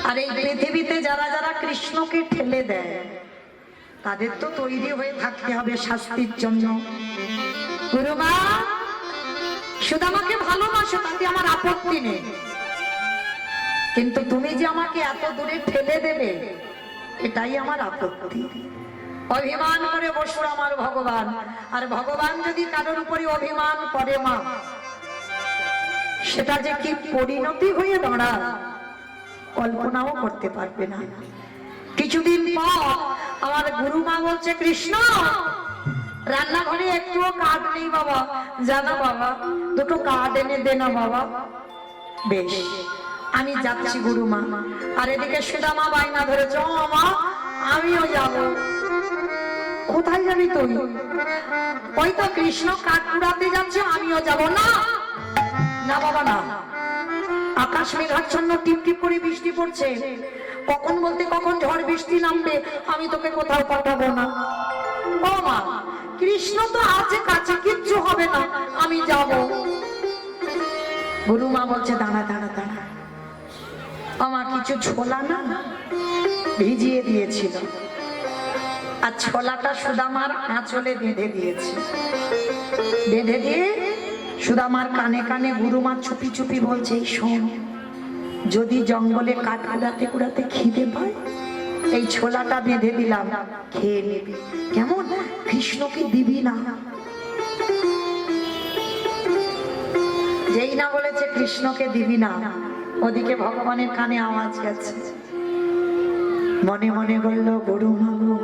আর এই পৃথিবীতে যারা যারা কৃষ্ণকে ঠেলে দেয় তাদের তো তৈরি হয়ে থাকতে হবে শাস্তির জন্য। গুরুমা, সুদামাকে ভালোবাসো, তাতে আমার আপত্তি নেই, কিন্তু তুমি যে আমাকে এত দূরে ঠেলে দেবে এটাই আমার আপত্তি। অভিমান করে বসুর আমার ভগবান, আর ভগবান যদি কারোর উপরে অভিমান করে মা, সেটা যে কি পরিণতি হয়ে দাঁড়ায় কল্পনাও করতে পারবে না। কিছুদিন পর আমার গুরুমা বলছে, কৃষ্ণ রান্নাঘরে একটুও কাঠ নেই বাবা, জানো বাবা, দুটো কাঠ এনে দে না বাবা। বেশ, আমি যাচ্ছি গুরুমা। আর এদিকে সুদামা বায়না ধরেছ, মা আমিও যাব। কোথায় যাবি তুই? ওই তো কৃষ্ণ কাঠ কুড়াতে যাচ্ছে, আমিও যাব। না না বাবা না, আকাশ মেঘাচ্ছন্ন, টিপ টিপ করে বৃষ্টি পড়ছে, কখন বলতে কখন ঝড় বৃষ্টি নামবে, আমি তোকে কোথাও পাঠাবো না। ও মা, কৃষ্ণ তো আছে কাছে, কিচ্ছু হবে না, আমি যাব। গুরুমা বলছে, দাঁড়া দাঁড়া দাঁড়া, আমার কিছু ছোলা না ভিজিয়ে দিয়েছিল, আর ছোলাটা সুদামার আঁচলে বেঁধে দিয়েছে। বেঁধে দিয়ে সুদামার কানে কানে গুরুমা চুপি চুপি বলছে, শোন, যদি জঙ্গলে কাঠ কুড়াতে কুড়াতে খিদে পায়, এই ছোলাটা বেঁধে দিলাম, খেয়ে নিবি, কেমন? কৃষ্ণকে দিবি না। যেই না বলেছে কৃষ্ণকে দিবি না, ওদিকে ভগবানের কানে আওয়াজ গেছে। মনে মনে বলল, গুরুমা গো,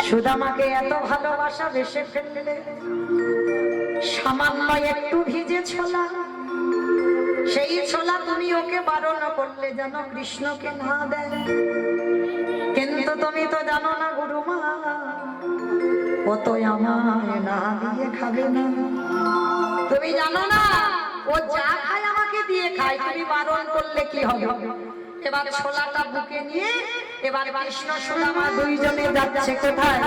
সুদামাকে এত ভালোবাসা বেসে ফেললে, সামান্য একটু ভিজে ছোলা, সেই ছোলা তুমি ওকে বারণ করলে যেন কৃষ্ণকে না দেয়। কিন্তু তুমি তো জানো না গুরুমা, ও তো আমায় না দিয়ে খাবে না। তুমি জানো না ও যা খায় আমাকে দিয়ে খায়, তুমি বারণ করলে কি হবে? এবার ছোলাটা বুকে নিয়ে এবার কৃষ্ণ সুদামা দুইজনে যাচ্ছে কোথায়?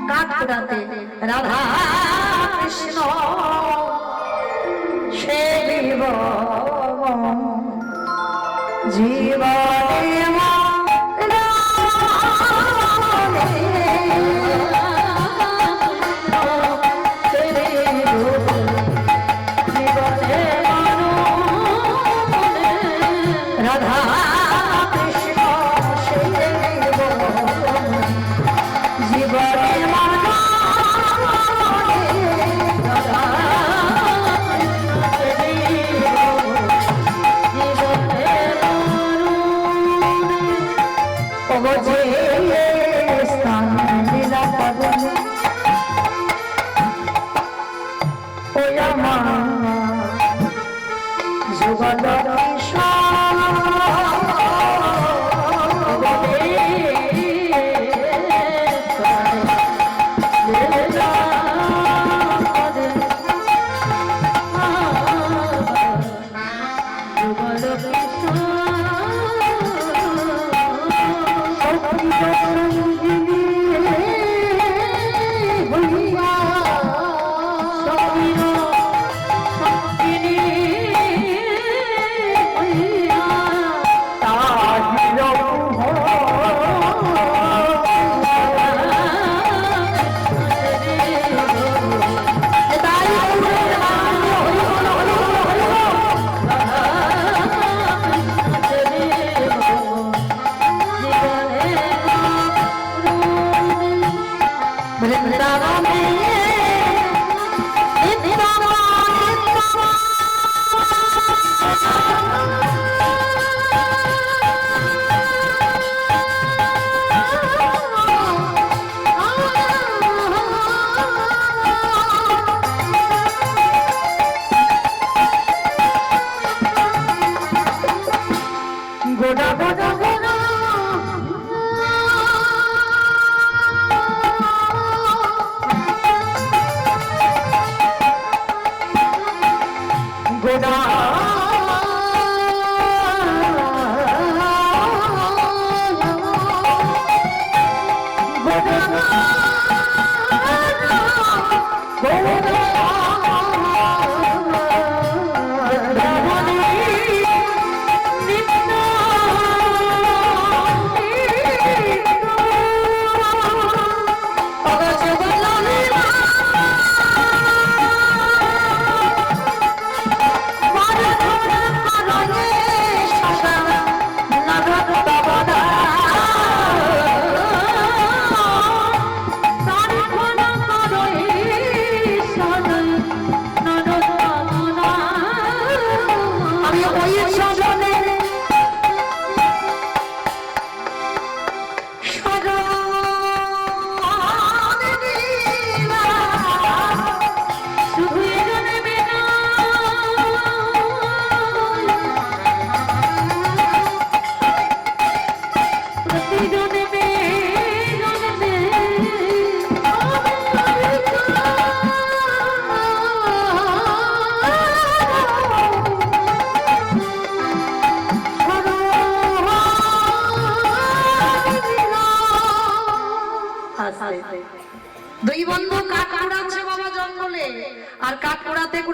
কাঠ কুড়াতে। রাধা কৃষ্ণ সে জীবনে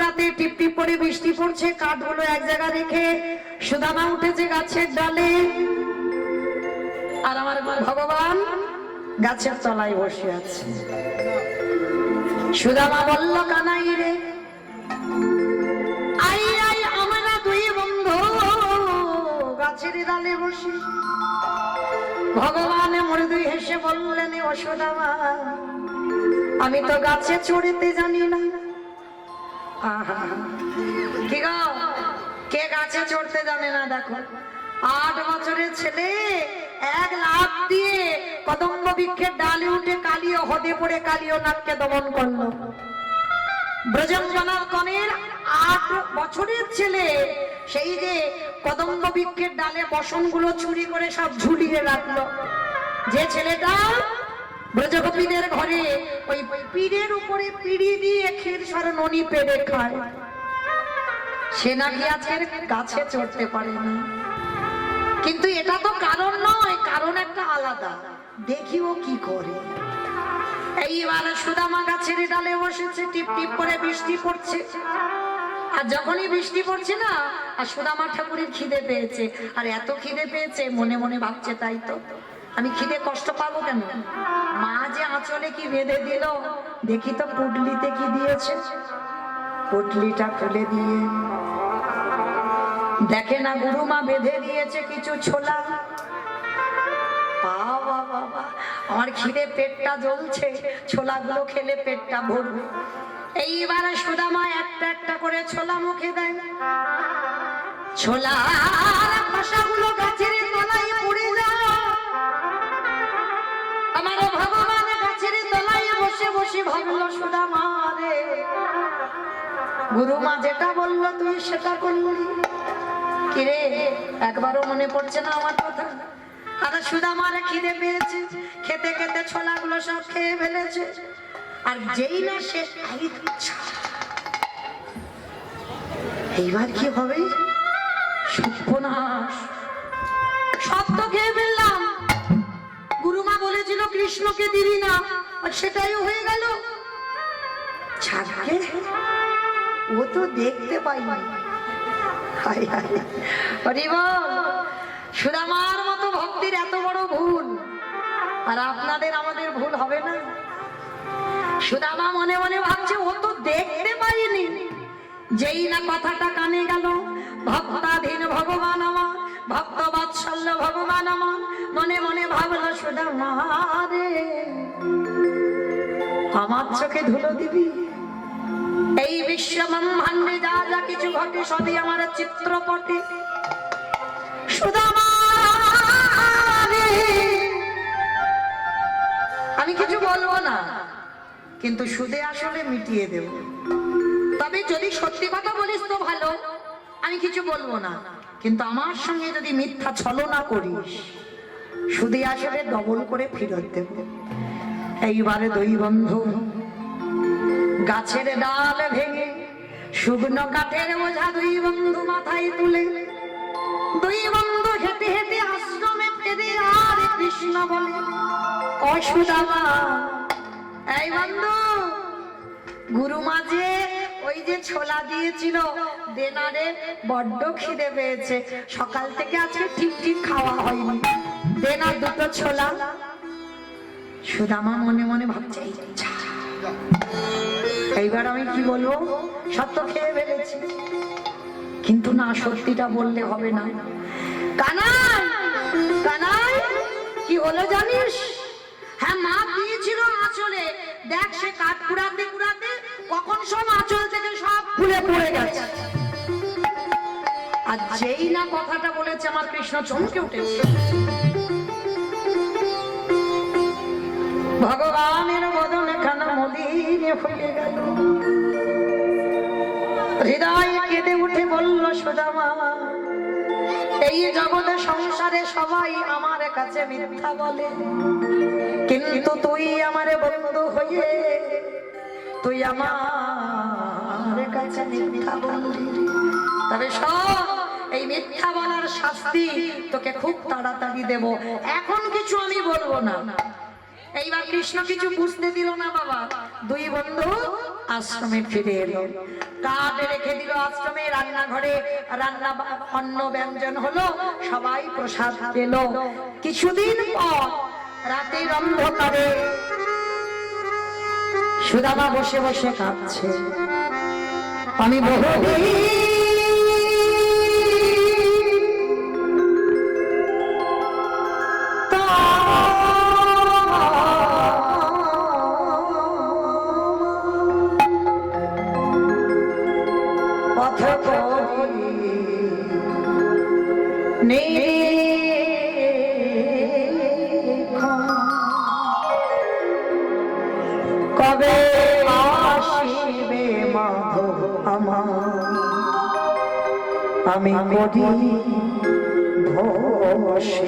কুড়াতে টিপ টিপ করে বৃষ্টি পড়ছে, কাঠগুলো এক জায়গা রেখে সুদামা উঠেছে গাছের ডালে, আর আমার ভগবান গাছের তলায় বসে আছে। সুদামা বলল, কানাই রে, আই আই আমরা দুই বন্ধু গাছের ডালে বসে। ভগবান মৃদু হেসে বললেন, ও সুদামা, আমি তো গাছে চড়তে জানি না। কি গো, কে গাছে চড়তে জানে না? দেখো, 8 বছরের ছেলে এক লাফ দিয়ে কদম্ব বৃক্ষের ডালে উঠে কালীয় হদে পড়ে কালীয় নাককে দমন করলো। ব্রজঙ্গনার কনের 8 বছরের ছেলে সেই যে কদম্ব বৃক্ষের ডালে বসনগুলো চুরি করে সব ঝুলিয়ে রাখলো। যে ছেলেটা ব্রজগোপীদের ঘরে ওই পিড়ের উপরে পিড়ি দিয়ে ক্ষীর সর ননি পেড়ে খায়, সে নাকি আজকের গাছে চড়তে পারে না। কিন্তু এটা তো কারণ নয়, কারণ একটা আলাদা। দেখি ও কি করে। এইবার সুদামা গাছের ডালে বসেছে, টিপ টিপ করে বৃষ্টি পড়ছে। আর যখনই বৃষ্টি পড়ছে না, আর সুদামা ঠাকুরের খিদে পেয়েছে, আর এত খিদে পেয়েছে মনে মনে ভাবছে, তাই তো আমি খিদে কষ্ট পাবো কেন? মা যে আঁচলে কি বেঁধে দিল, দেখি তো পুটলিতে কি দিয়েছে। পুটলিটা খুলে দিয়ে দেখে না, গুরুমা বেঁধে দিয়েছে কিছু ছোলা। বাবা বাবা, আমার খিদে পেটটা জ্বলছে, ছোলাগুলো খেলে পেটটা ভরবে। এইবার সুদামা একটা একটা করে ছোলা মুখে দেয়। ছোলার খোসাগুলো গাছের তলায় পড়ে যায়। আমার ভগবান গাছের তলায় বসে বসে ভাবলো, সুদামা রে, গুরুমা যেটা বললো তুই সেটা করলি। কিরে, একবারও মনে পড়ছে না আমার কথা? আর সুদামার খিদে পেয়েছে, খেতে খেতে ছোলাগুলো সব খেয়ে ফেলেছে। আর যেই না শেষ, এইবার কি হবে? সর্বনাশ, সব তো খেয়ে ফেললাম। গুরুমা বলেছিল কৃষ্ণকে দিবি না, আর সেটাইও হয়ে গেল। ছাড়কে ও তো দেখতে পাইনি। সুদামার মতো ভক্তির এত বড় ভুল, আর আপনাদের আমাদের ভুল হবে না? সুদামা মনে মনে ভাবছে, ও তো দেখতে পাইনি। যেই না কথাটা কানে গেল, ভক্তাধীন ভগবান আমার, ভক্ত বাৎসল্য ভগবান আমার, মনে মনে ভাবলো, সুদামা রে, আমার চোখে ধুলো দিবি? এই বিশ্ব ব্রহ্মাণ্ডে যা যা কিছু ঘটে সবই আমার চিত্রপটে। সুদামা রে, আমি কিছু বলবো না, কিন্তু সুদে আসলে মিটিয়ে দেব। তবে যদি সত্যি কথা বলিস তো ভালো, আমি কিছু বলবো না। কিন্তু আমার সঙ্গে যদি মিথ্যা ছলনা করিস, সুদে আসলে ডবল করে ফেরত দেব। এইবারে দুই বন্ধু গাছের ডাল ভেঙে শুকনো কাঠের বোঝা দুই বন্ধু মাথায় তুলে, দুই বন্ধু হেঁটে হেঁটে আশ্রমে ফেরে। আর কৃষ্ণ বলে, ও সুদামা, এই বন্ধু, গুরুমা যে ওই যে ছোলা দিয়েছিল দেনারে, বড্ড খিদে পেয়েছে, সকাল থেকে আজকে ঠিক ঠিক খাওয়া হয়নি, দেনা 2টো ছোলা। সুদামা মনে মনে ভাবছে, এইবার আমি কি বলবো? সব তো খেয়ে ফেলেছি, কিন্তু না, সত্যিটা বললে হবে না। কানাই, কানাই, কি হলো জানিস? হ্যাঁ, মা দিয়েছিল আঁচলে, দেখ সে কাঠ কুড়াতে কুড়াতে কখন সব আঁচল থেকে সব খুলে পড়ে গেছে। আর যেই না কথাটা বলেছে, আমার কৃষ্ণ চমকে উঠেছে। ভগবানের বদন খানা মলিনে হয়ে গেল, হৃদয় কেঁদে উঠে বলল, সুদামা, এই জগতে সংসারে সবাই আমার কাছে মিথ্যা বলে, কিন্তু তুই আমার বন্ধু হয়ে তুই আমার কাছে মিথ্যা বললি। তবে শোন, এই মিথ্যা বলার শাস্তি তোকে খুব তাড়াতাড়ি দেব, এখন কিছু আমি বলবো না। এইবার কৃষ্ণ কিছু বুঝতে দিল না বাবা। দুই বন্ধু আশ্রমে ফিরে এলো। কাঠ রেখে দিল আশ্রমে, রান্নাঘরে রান্না অন্ন ব্যঞ্জন হলো, সবাই প্রসাদ পেল। কিছুদিন পর রাতের অন্ধকারে সুদামা বসে বসে কাঁদছে। আমি বহুদিন কবে আসিবে মাধব আমার, আমি করি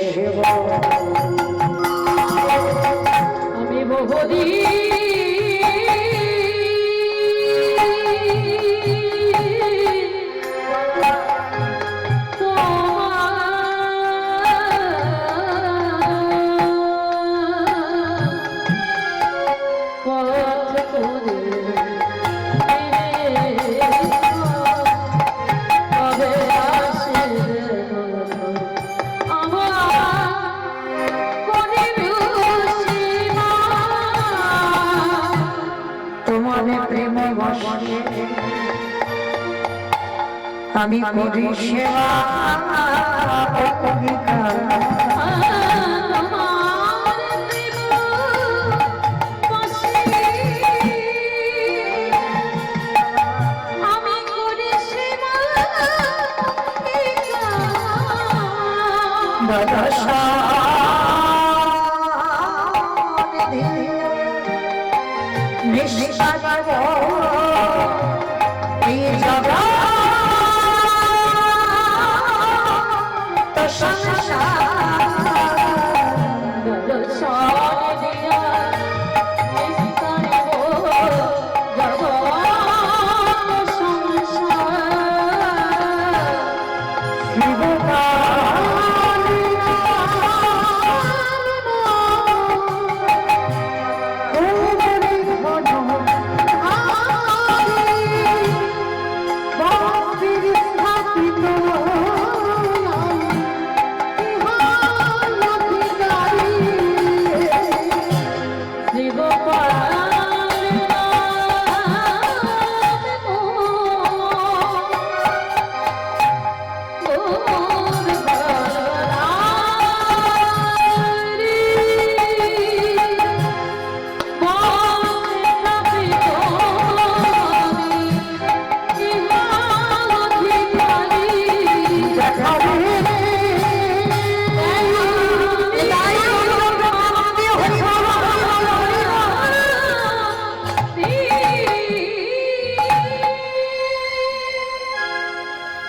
সেবা। আমি বহুদিন আমি করি সেবা।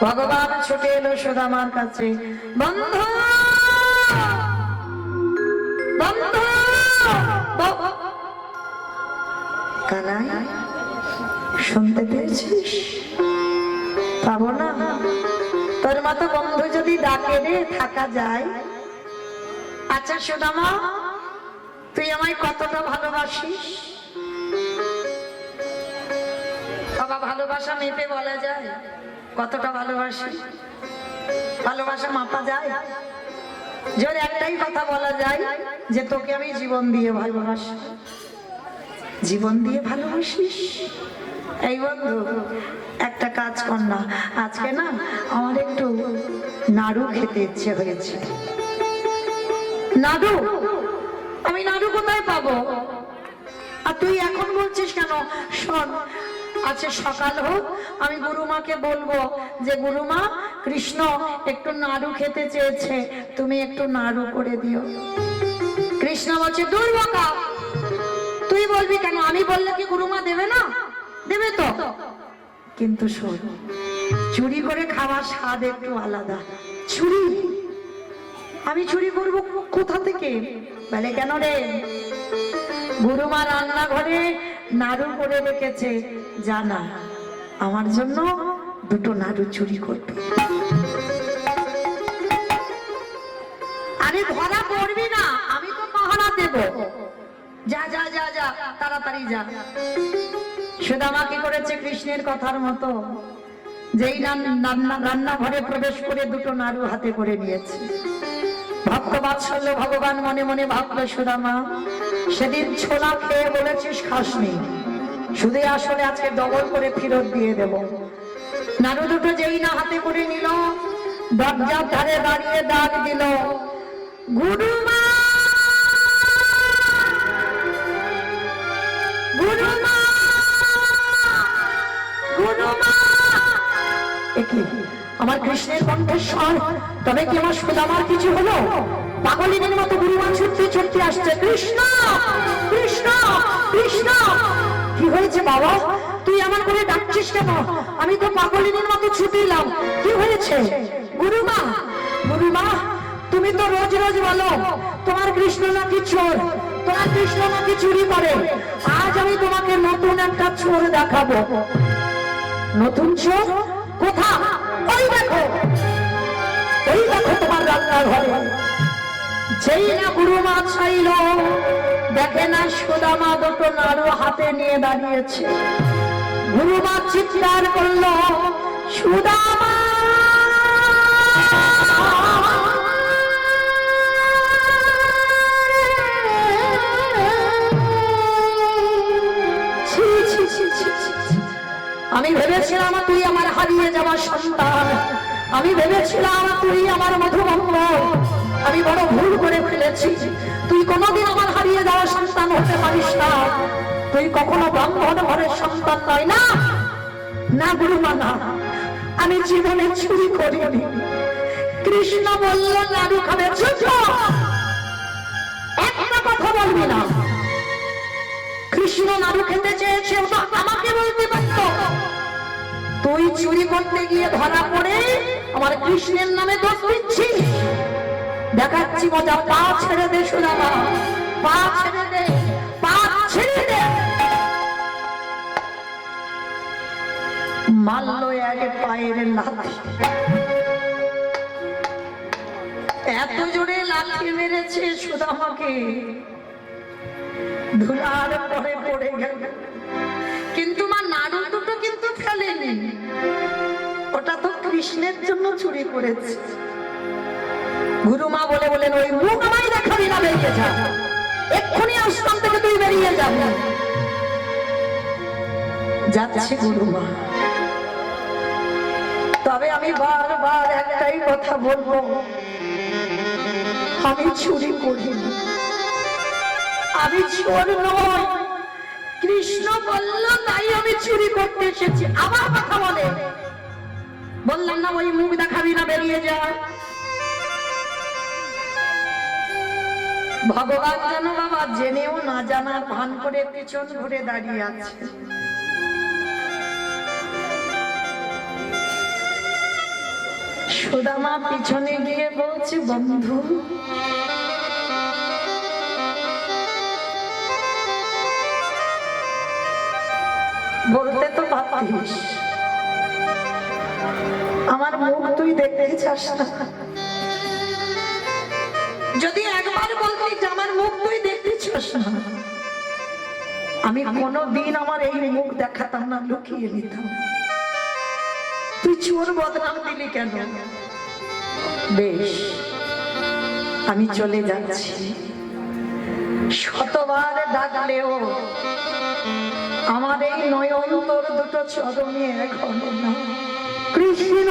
ভগবান ছুটে এলো সুদামার কাছে। বন্ধু বন্ধু কানাই, শুনতে পেয়েছিস? পাবো না তোর মতো বন্ধু যদি ডাকে রে থাকা যায়। আচ্ছা সুদামা, তুই আমায় কতটা ভালোবাসিস? বাবা, ভালোবাসা মেপে বলা যায়? কতটা ভালোবাসি? ভালোবাসা মাপা যায়? যদি একটাই কথা বলা যায় যে তোকে আমি জীবন দিয়ে ভালোবাসি। জীবন দিয়ে ভালোবাসিস? এই বন্ধু, একটা কাজ কর না, আজকে না আমার একটু নাড়ু খেতে ইচ্ছে হয়েছে। নাড়ু? আমি নাড়ু কোথায় পাবো? আর তুই এখন বলছিস কেন? শোন, আচ্ছা সকাল হোক, আমি গুরুমাকে বলবো যে গুরুমা, কৃষ্ণ একটু নাড়ু খেতে চেয়েছে, তুমি একটু নাড়ু করে দিও। কৃষ্ণ বলছে, দূর বাবা, তুই বলবি কেন? আমি বললে কি গুরুমা দেবে না? দেবে তো। কিন্তু শোন, চুরি করে খাওয়ার স্বাদ একটু আলাদা। চুরি? আমি চুরি করবো কোথা থেকে? বলে কেন রে? গুরুমা রান্নাঘরে নাড়ু করে রেখেছে, জানা আমার জন্য দুটো নাড়ু চুরি করবে। আরে ধরা পড়বি না, আমি তো পাহারা দেব। যা যা যা যা, তাড়াতাড়ি যা। সুদামা কি করেছে কৃষ্ণের কথার মতো, যেই রান্নাঘরে প্রবেশ করে দুটো নাড়ু হাতে করে নিয়েছে। ভক্ত বাৎসল্য ভগবান মনে মনে ভাবলো, সুদামা সেদিন ছোলা খেয়ে বলেছিস খাসনি, শুধু আসলে আজকে ডবল করে ফেরত দিয়ে দেব। নাড়ু দুটো যেই না হাতে করে নিল, দরজার ধারে দাঁড়িয়ে ডাক দিল, গুরুমা গুরুমা গুরুমা। একি আমার কৃষ্ণের কণ্ঠস্বর, তবে কি আমার সুদামার কিছু হলো? পাগলিনীর মতো গুরুমা ছুটতে ছুটতে আসছে, কৃষ্ণ কৃষ্ণ কৃষ্ণ। কি হয়েছে বাবা, তুই আমার করে ডাকছিস কেন? আমি তো পাগলিনীর মতো ছুটে এলাম, কি হয়েছে? গুরুমা গুরুমা, তুমি তো রোজ রোজ বলো তোমার কৃষ্ণ নাকি চোর, তোমার কৃষ্ণ নাকি চুরি করে। আজ আমি তোমাকে নতুন একটা চোর দেখাবো। নতুন চোর? কোথা? ওই দেখো, ওই দেখো তোমার রান্নাঘরে। যেই না গুরুমা চাইল, দেখে না সুদামা দুটো নাড়ু হাতে নিয়ে দাঁড়িয়েছে। গুরুমা চিৎকার করলো, সুদামা আমি ভেবেছিলাম তুই আমার হারিয়ে যাওয়া সন্তান, আমি ভেবেছিলাম তুই আমার মধুভঙ্গ। আমি বড় ভুল করে ফেলেছি। তুই কোনোদিন আমার হারিয়ে যাওয়া সন্তান হতে পারিস না। তুই কখনো ব্রাহ্মণ ঘরের সন্তান নয়। না না গুরুমা, না, আমি জীবনে চুরি করিনি। কৃষ্ণ বলল নাড়ু খাবে। একটা কথা বলবি না। কৃষ্ণ নাড়ু খেতে চেয়েছে, ওটা আমাকে বলতে পারতো। তুই চুরি করতে গিয়ে ধরা পড়ে আমার কৃষ্ণের নামে দোষ দিচ্ছিস। দেখাচ্ছি মজা। পা ছেড়ে দে সুদামা, পা ছেড়ে দে, পা ছেড়ে দে। মারল এক পায়ের লাথি। এত জোরে লাথি মেরেছে সুদামাকে, ধুলার পরে পড়ে গেল। কিন্তু মা নাড়ু দুটো কিন্তু ফেলেনি, ওটা তো কৃষ্ণের জন্য চুরি করেছে। গুরুমা বলে বলেন, ওই মুখ আমায় দেখাবি না, বেরিয়ে যা, এক্ষুনি আশ্রম থেকে তুই বেরিয়ে যাবি। যাচ্ছে গুরুমা। তবে আমি বারবার একটাই কথা বলবো, আমি চুরি করিনি, আমি চোর নই। কৃষ্ণ বলল তাই আমি চুরি করতে এসেছি। আবার কথা বলে, বললাম না ওই মুখ দেখাবি না, বেরিয়ে যা। ভগবান যেন বাবা জেনেও না জানার ভান করে পিছন ঘুরে দাঁড়িয়ে আছে। সুদামা পিছনে গিয়ে বলছে, বন্ধু বলতে তো পারিস, আমার মুখ তুই দেখতে চাস না। যদি একবার বলতি যে আমার মুখ তুই দেখতে চাস না, আমি কোনোদিন আমার এই মুখ দেখাতাম না, লুকিয়ে নিতাম। তুই চোর বদনাম দিলি কেন? বেশ, আমি চলে যাচ্ছি। শতবার ডাকলেও আমার এই নয়ন তোর দুটো চরণে এখনো না। কৃষ্ণ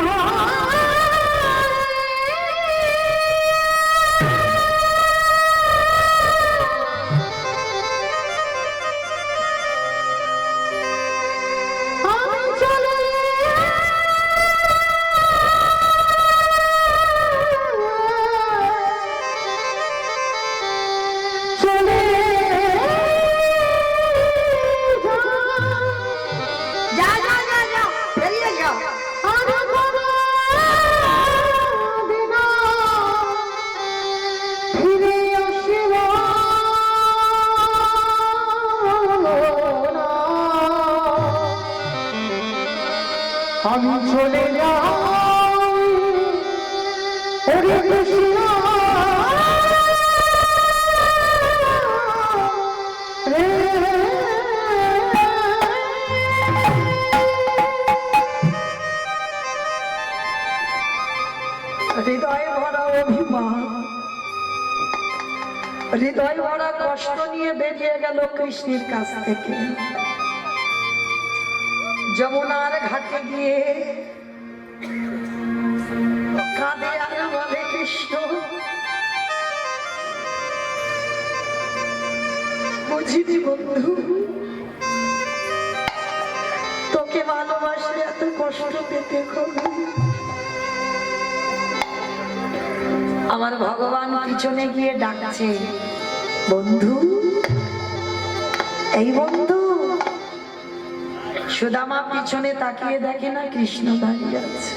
আমি চলে যাই, ওরে কৃষ্ণ রে। হৃদয় ভরা অভিমান, হৃদয় ভরা কষ্ট নিয়ে বেরিয়ে গেল কৃষ্ণের কাছ থেকে। যমুনার ঘাটে গিয়ে কাঁদে আর বলে, কৃষ্ণ বুঝিনি বন্ধু, তোকে ভালোবাসলে এত কষ্ট পেতে হবে। আমার ভগবান পিছনে গিয়ে ডাকছে, বন্ধু, এই বন্ধু। সুদামা পিছনে তাকিয়ে দেখে না কৃষ্ণ দাঁড়িয়ে আছে।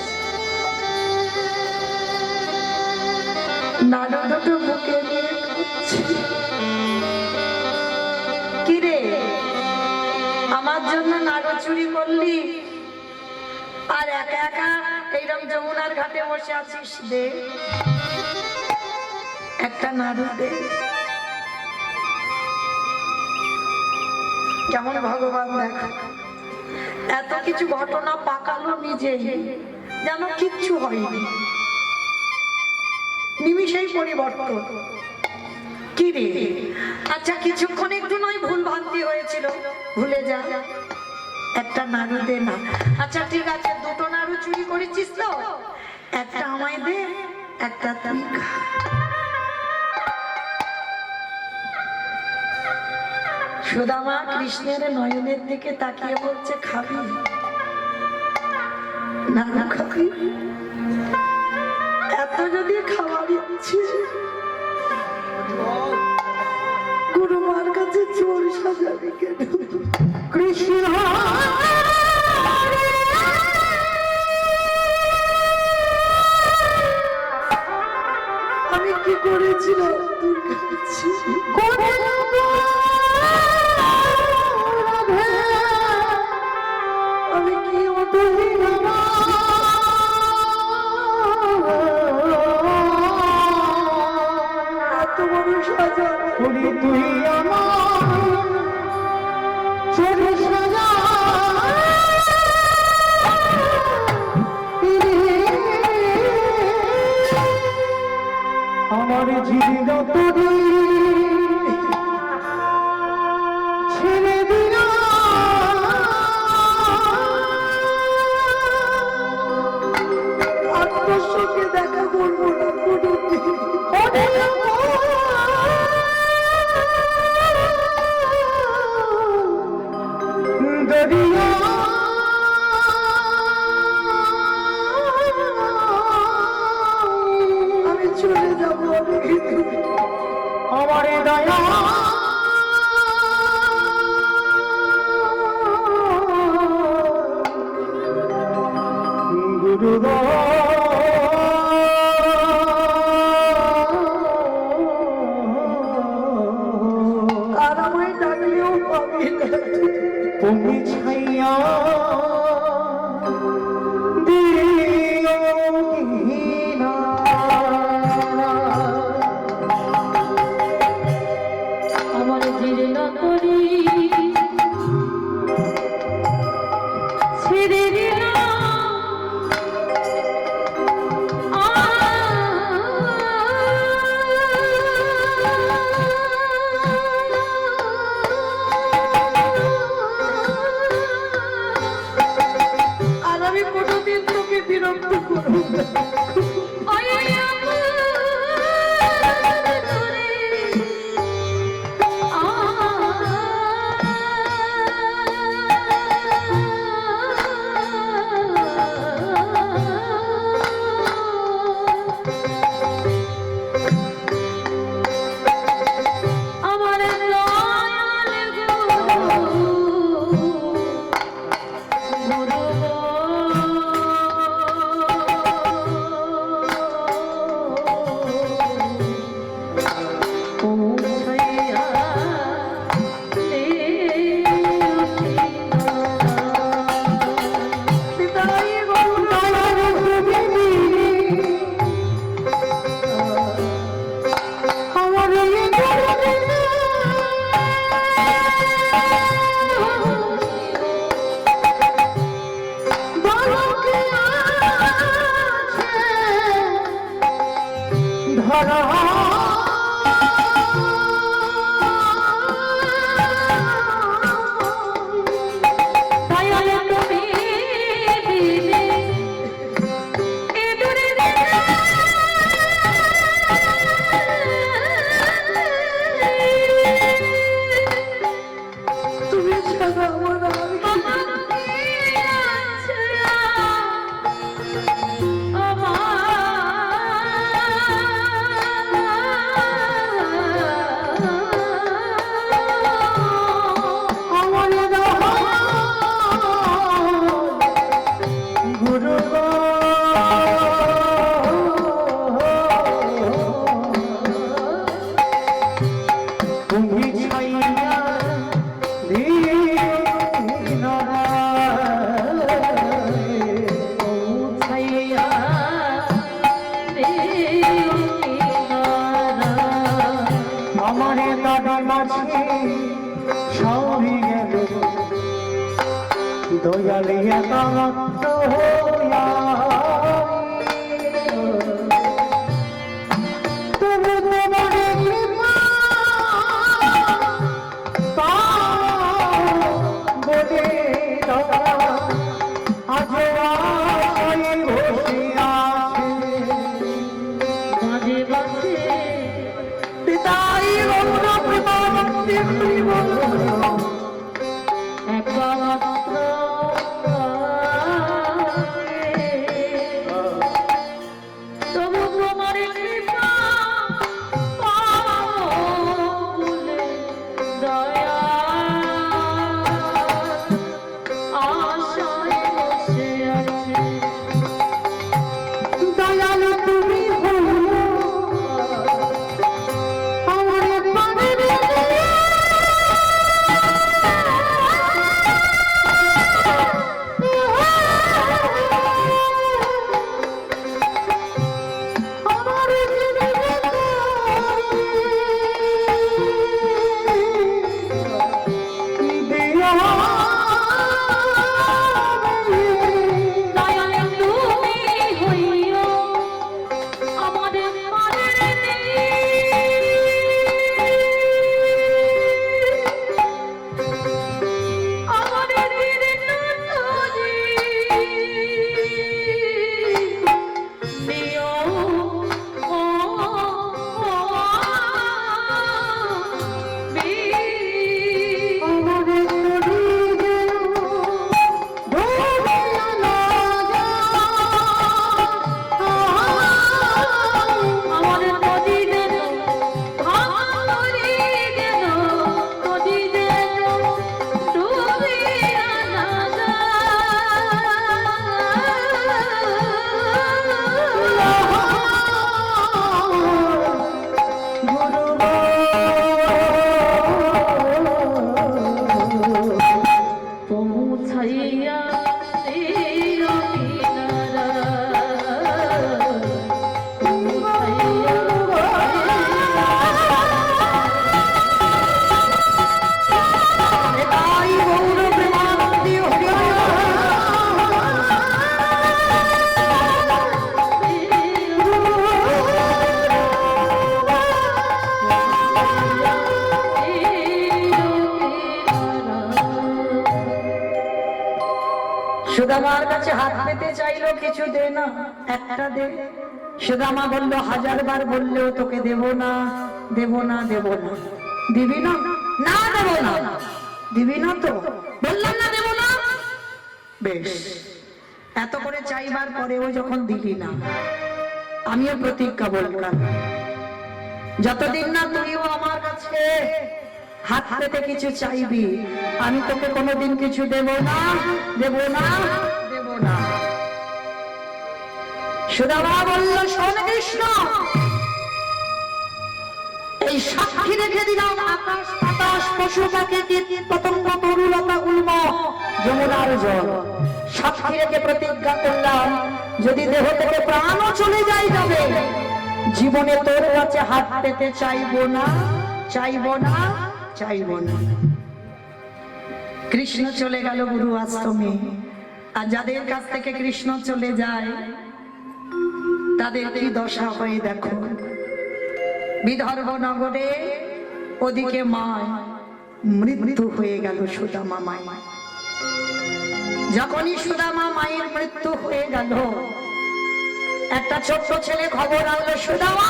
নাড়ু দুটো বুকে নিয়ে কাঁদছে। কিরে, আমার জন্য নাড়ু চুরি করলি আর একা একা এইরকম যমুনার ঘাটে বসে আছিস? দে একটা নাড়ু দে। কেমন ভগবান দেখো, এত কিছু ঘটনা পাকালো নিজে, যেন কিচ্ছু হয়নি, নিমিষেই পরিবর্তন। কি রে, আচ্ছা কিছুক্ষণ একটু নয় ভুল ভ্রান্তি হয়েছিল, ভুলে যা, একটা নাড়ু দে না। আচ্ছা ঠিক আছে, দুটো নাড়ু চুরি করেছিস তো, একটা আমায় দে, একটা তুই খা। সুদামা কৃষ্ণের নয়নের দিকে তাকিয়ে বলছে, খাবি নাড়ু খাবি? এত যদি খাবার ইচ্ছে, গুরুমার কাছে চোর সাজাবি কেন? কৃষ্ণ আমি কি করেছিলাম তোর কাছে? আমি কি এত বড় সাজা করি? তুই আমার জীবন ছেড়ে দিলা, আত্মসকে দেখা করবো না কোনোদিন। আমি চলে যাবো আমার দয়া আর আমায় ডাকলেও পাবি না, তুমি ছাইয়া ধরা দয়ালে তুমি দিলে এ দূরে তুমি ছাড়া আমার আর গুরু গো, তুমি ছাইয়া আমারে দাদা মাঝে সবই গেল দয়ালে একাত্ম হইয়া তবু তোমারে কৃপা পাও বলে দাদা আজ আশায় বসে আছে বাজে বাজে পিতাই গৌর প্রেমানন্দে হরিব একমাত্র তবু তোমার কৃপা পাবলে দয়া আশায় বসে আছে দয়ালু তুমি হইল আমার প্রাণের আমার দয়ালে তুমি হইও আমাদের মাঝে আমাদের দিও আমাদের নদী যেন ভাঙরি যেন নদী যেন ডুবিয়া না পৌঁছাইয়া দিও কিনারা পৌঁছাইয়া পিতাই গৌর প্রেমানন্দে হরিব সুদামার কাছে হাত পেতে চাইলো, কিছু দে না, একটা দে। সুদামা বলল, 1000 বার বললেও তোকে দেব না, দেব না, দেব না। দিবি না? না দেব না। দিবি না তো? বললাম না দেব না। বেশ, এত করে চাইবার পরেও যখন দিলি না, আমিও প্রতিজ্ঞা বললাম, যতদিন না তুইও আমার কাছে হাত পেতে কিছু চাইবি, আমি তোকে কোনোদিন কিছু দেব না, দেব না, দেব না। সুদামা বলল, শোন কৃষ্ণ, এই সাক্ষী রেখে দিলাম আকাশ বাতাস পশু পাখি কীট পতঙ্গ তরুলতা গুল্ম যমুনার জল। সাক্ষী রেখে প্রতিজ্ঞা করলাম, যদি দেহ থেকে প্রাণও চলে যায় যাবে, জীবনে তোর কাছে হাত পেতে চাইবো না, চাইবো না, চাইবো না। কৃষ্ণ চলে গেল গুরু আশ্রমে। আর যাদের কাছ থেকে কৃষ্ণ চলে যায় তাদের কি দশা হয় দেখো। বিদর্ভ নগরে ওদিকে মায় মৃত্যু হয়ে গেল সুদামা মায়। যখনই সুদামা মায়ের মৃত্যু হয়ে গেল, একটা ছোট্ট ছেলে খবর আনলো, সুদামা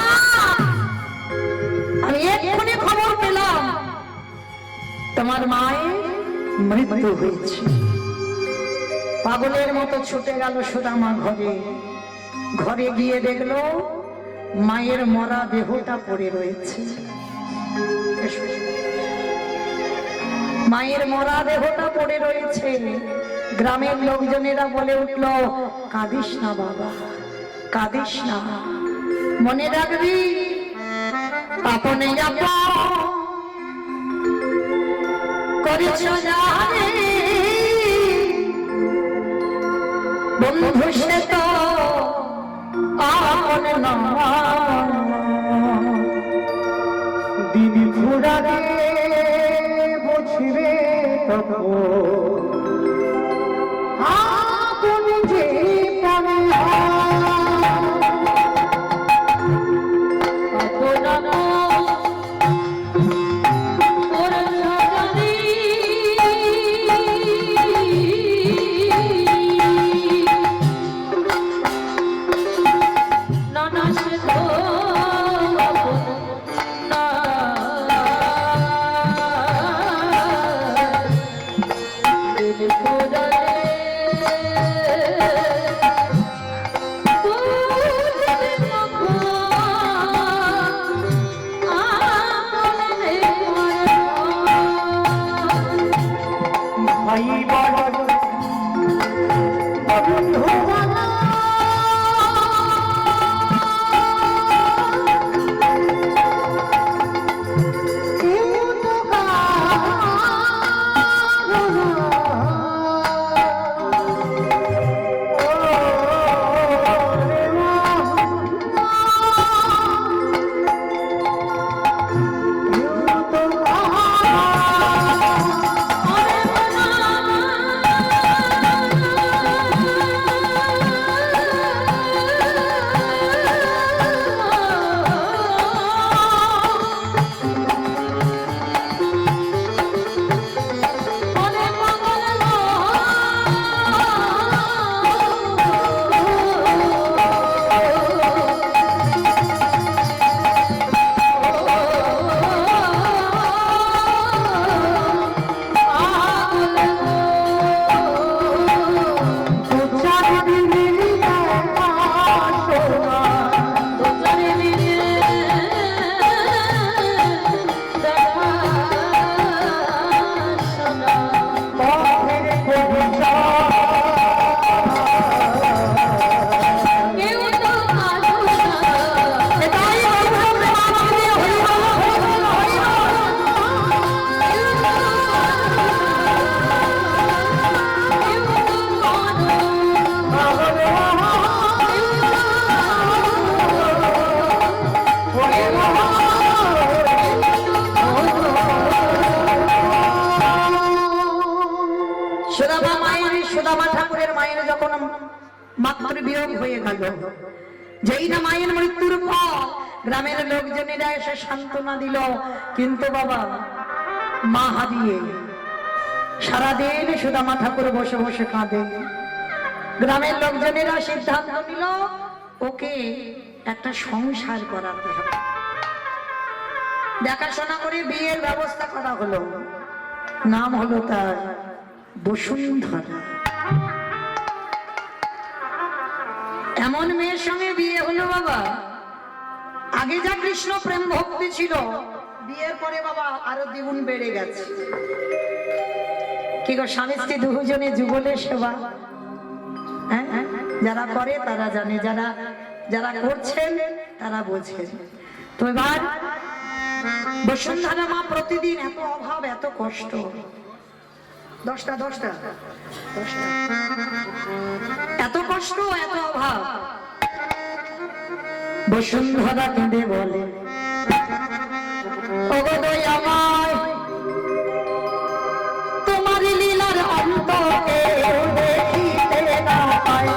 আমি এক্ষুনি খবর পেলাম তোমার মায়ের মৃত্যু হয়েছে। পাগলের মতো ছুটে গেল সুদামা ঘরে। ঘরে গিয়ে দেখলো মায়ের মরা দেহটা পড়ে রয়েছে। মায়ের মরা দেহটা পড়ে রয়েছে। গ্রামের লোকজনেরা বলে উঠল, কাঁদিস না বাবা, কাঁদিস না, মনে রাখবি আপনে করেছ জানে বন্ধু সে তো আপন না। দিদি ঘুরারে বুঝবে আপনি যে মাতৃবিয়োগ হয়ে গেল। যেই না মায়ের মৃত্যুর পর গ্রামের লোকজনেরা এসে সান্ত্বনা দিল, কিন্তু বাবা মা হারিয়ে সারাদিন সুদামা ঠাকুর বসে বসে কাঁদে। গ্রামের লোকজনেরা সিদ্ধান্ত নিল ওকে একটা সংসার করাতে হবে। দেখাশোনা করে বিয়ের ব্যবস্থা করা হলো। নাম হলো তার বসুন্ধরা। এমন মেয়ের সঙ্গে বিয়ে হলো বাবা, আগে যা কৃষ্ণ প্রেম ভক্তি ছিল বিয়ের পরে বাবা আরো দ্বিগুণ বেড়ে গেছে। কি গো, স্বামী স্ত্রী দুজনে যুগলের সেবা, হ্যাঁ যারা করে তারা জানে, যারা যারা করছেন তারা বোঝেন। তো এবার বসুন্ধরা মা প্রতিদিন এত অভাব, এত কষ্ট, এত কষ্ট, এত অভাব। বসুন্ধরা কেঁদে বলে, ওগো দয়াময়, তোমার লীলার অন্ত কেউ দেখিতে না পায়,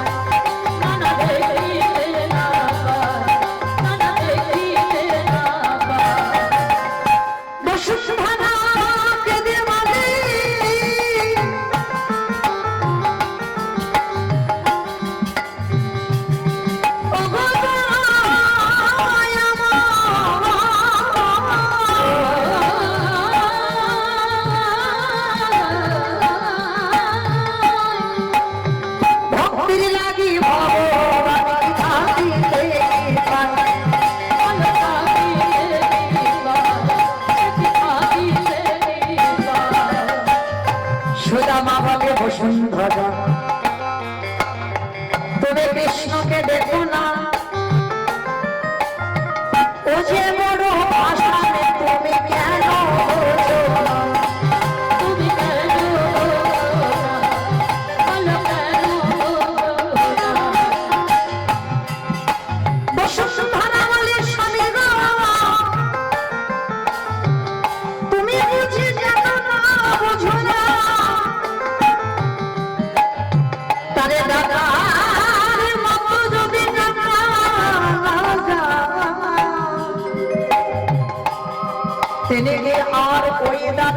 না দেখিতে না পায়, না দেখিতে না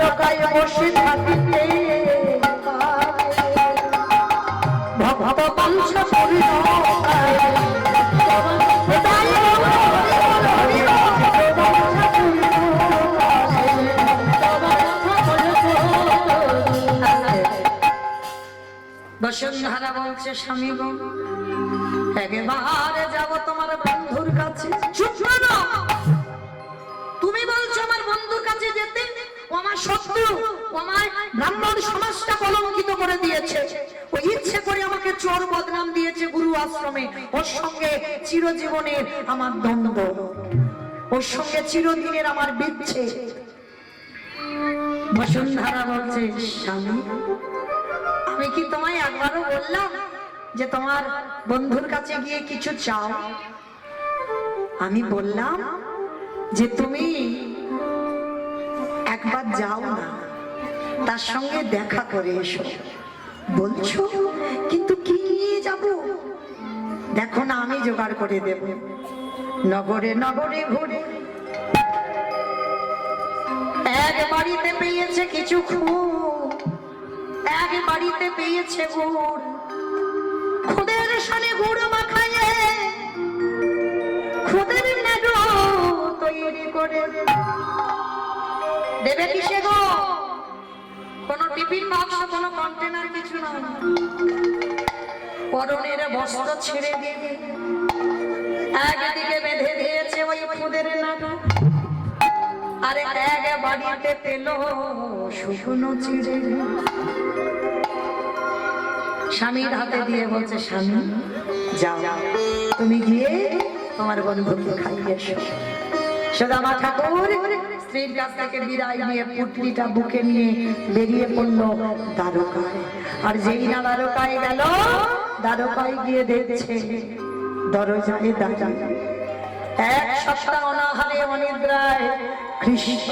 দ্বারকায় বসে থাকিতে ভক্ত পাঞ্চ পূর্ণ বসুন্ধরা বলছে স্বামী গো একবারে যাব তোমার বন্ধুর কাছে। চুপ করো, তুমি বলছো আমার বন্ধুর কাছে যেতে, ও আমার শত্রু, ও আমার ব্রাহ্মণ সমাজটা কলঙ্কিত করে দিয়েছে, ও ইচ্ছে করে আমাকে চোর বদনাম দিয়েছে গুরু আশ্রমে, ওর সঙ্গে চিরজীবনের আমার দ্বন্দ্ব, ওর সঙ্গে চিরদিনের আমার বিচ্ছেদ। বসুন্ধরা বলছে স্বামী আমি কি তোমায় একবারও বললাম যে তোমার বন্ধুর কাছে গিয়ে কিছু চাও? আমি বললাম যে তুমি একবার যাও না, তার সঙ্গে দেখা করে এসো। বলছো কিন্তু কি নিয়ে যাব? দেখো না আমি জোগাড় করে দেব। নগরে নগরে ঘুরে এক বাড়িতে পেয়েছে কিছু খুব, এক বাড়িতে পেয়েছে গুড়, খুদের সানে গুড় মাখাইয়ে খুদের নেড়ু তৈরি করে দেবে কিসে গো? কোন টিফিন বাক্স, কোন কন্টেনার কিছু না, পরনের বস্ত্র ছেড়ে দিয়ে একদিকে বেঁধে দিয়েছে ওই খুদের নাড়ু, আরে এক বাড়িতে পেল শুকনো চিড়ে। স্বামীর হাতে দিয়ে বলছে স্বামী যাও তুমি গিয়ে তোমার বন্ধুকে খাইয়ে এসো। সুদামা ঠাকুর স্ত্রীর কাছ থেকে বিদায় নিয়ে পুটলিটা বুকে নিয়ে বেরিয়ে পড়লো দ্বারকায়। আর যেই না দ্বারকায় গেল, দ্বারকায় গিয়ে দেখছে দরজায় দাঁড়িয়ে এক সপ্তাহ অনাহারে অনিদ্রায় কৃষ্ণ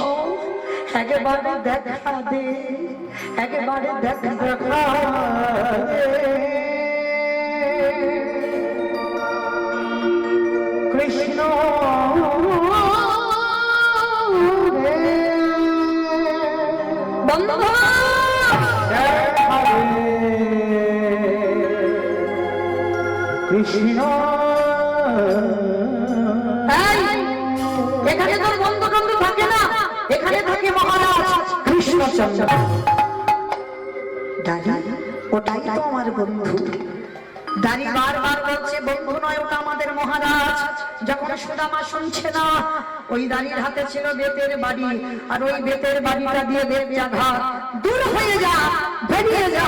একেবারে দেখা দে, একেবারে দেখা দেখা কৃষ্ণ বন্ধু কৃষ্ণ এখানে তোর বন্ধু বন্ধু থাকে না, এখানে থাকে মহারাজ কৃষ্ণচন্দ্র। ওটাই তো আমার বন্ধু। দাঁড়ি বারবার বলছে বন্ধু নয়, ওটা আমাদের মহারাজ। যখন সুদামা শুনছে না, ওই দাঁড়ির হাতে ছিল বেতের বাড়ি, আর ওই বেতের বাড়িটা দিয়ে বেত্যাঘাত দূর হয়ে যা, বেরিয়ে যা।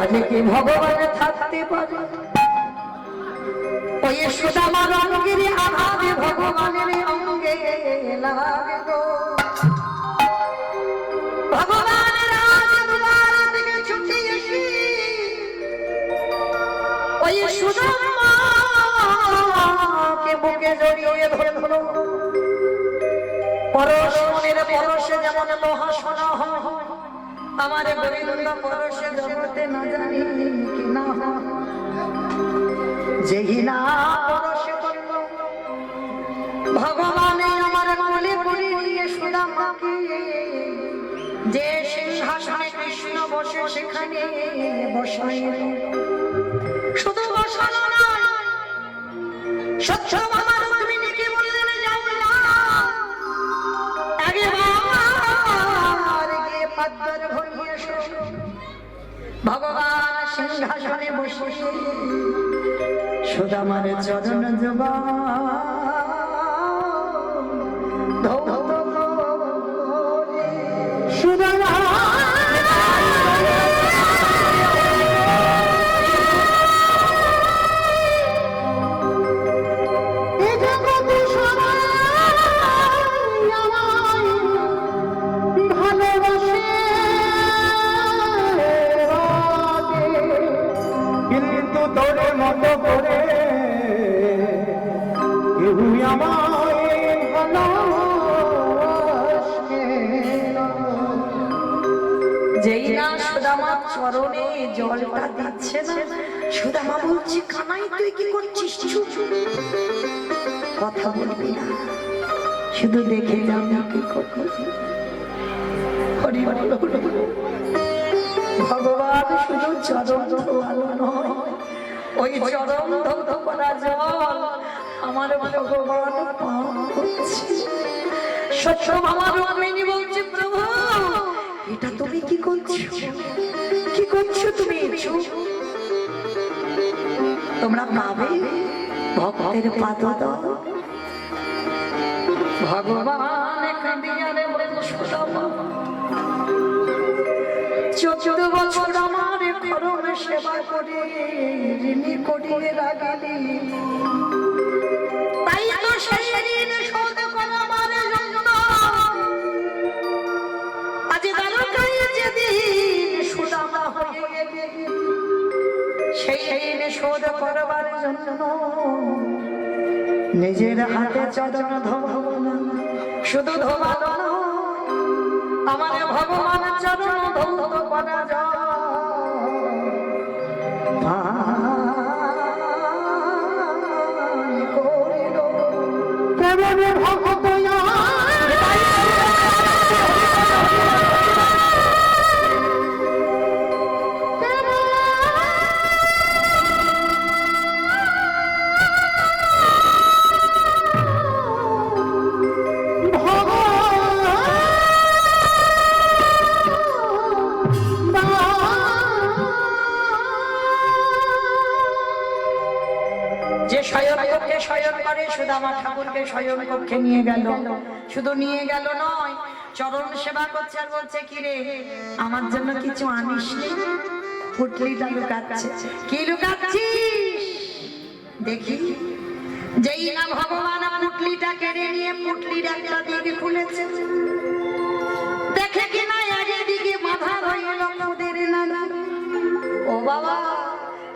আরে কি ভগবান থাকতে পারে ওই সুদামার অঙ্গের আভাবে ভগবানের অঙ্গে লাগে গো। ভগবানের রাজদুয়ার থেকে ছুটে এসে ওই সুদামাকে বুকে জড়িয়ে ধরলো। পরশ মনের পরশে যেমন লোহা সোনা হয়, আমার গোবিন্দ পরশে জগতে না জানি কি না যেই না পরশে করল ভগবানে আমার কোলে পড়ে নিয়ে সুদামাকে যে সিংহাসনে কৃষ্ণ বসে সেখানে বসাই। শুধু বসানো নয়, সত্য আমার তুমি নিকে বললেন যাও না, ভগবান সিংহাসনে বসে সুদামার চরণ জবা সুদামা তুই আমায় ভালোবাসবে না। যেই না সুদামা চরণে জলটা দিচ্ছে না, সুদামা বলছে কানাই তুই কি করছিস? চুপ, কথা বলবি না, শুধু দেখে যাও না কি করবি। হরি হরি হরি হরি। ভগবান শুধু চরণ ধোয়ালো নয়, ওই চরণ ধৌত করা জল আমার ভগবান পান করছে। সত্য আমার রুক্মিণী বলছে প্রভু এটা তুমি কি করছো? কি করছো তুমি? তোমরা পাবে ভক্তের পাদ দাও। ভগবান কাঁদিয়ারে বলেন সুদামা 14 বছর আমার করম সেবা করে ঋণী করিয়ে রাগিলি, তাই তো সেই ঋণ শোধ করা আমার জন্য আজ দ্বারকায় যেদিন সুদামা হয়ে গেলে, সেই ঋণ শোধ করবার জন্য নিজের হাতে চরণ ধোবো না, শুধু ধোবালো না, আমার ভগবান চরণ ধৌত করা যায়। কেমনে ভক্ত যে শয়ন কক্ষে শয়ন করে সুদামা ঠাকুরকে শয়ন কক্ষে নিয়ে গেল, শুধু নিয়ে গেল নয়, চরণ সেবা করছে আর বলছে কি রে আমার জন্য কিছু আনিস নি? পুটলিটা লুকাচ্ছে। কি লুকাচ্ছিস দেখি? যেই না ভগবান পুটলিটা কেড়ে নিয়ে পুটলির একটা দিক খুলেছে, দেখে কিনা একদিকে মাথা রইল মোদের নানা। ও বাবা,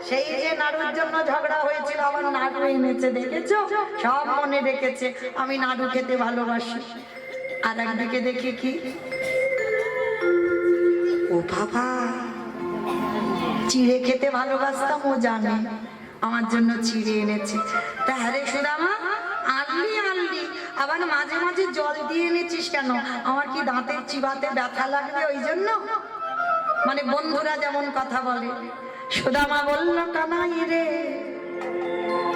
সেই যে নাড়ুর জন্য ঝগড়া হয়েছিল আমার নাড়ু এনেছে, দেখেছো? সব মনে রেখেছে, আমি নাড়ু খেতে ভালোবাসি। আর একদিকে দেখি কি, ও বাবা চিড়ে খেতে ভালোবাসতাম, ও জানে আমার জন্য চিড়ে এনেছে। তাহলে সুদামা আনলি আনলি, আবার মাঝে মাঝে জল দিয়ে এনেছিস কেন? আমার কি দাঁতের চিবাতে ব্যথা লাগবে ওই জন্য? মানে বন্ধুরা যেমন কথা বলে। সুদামা বলল কানাই রে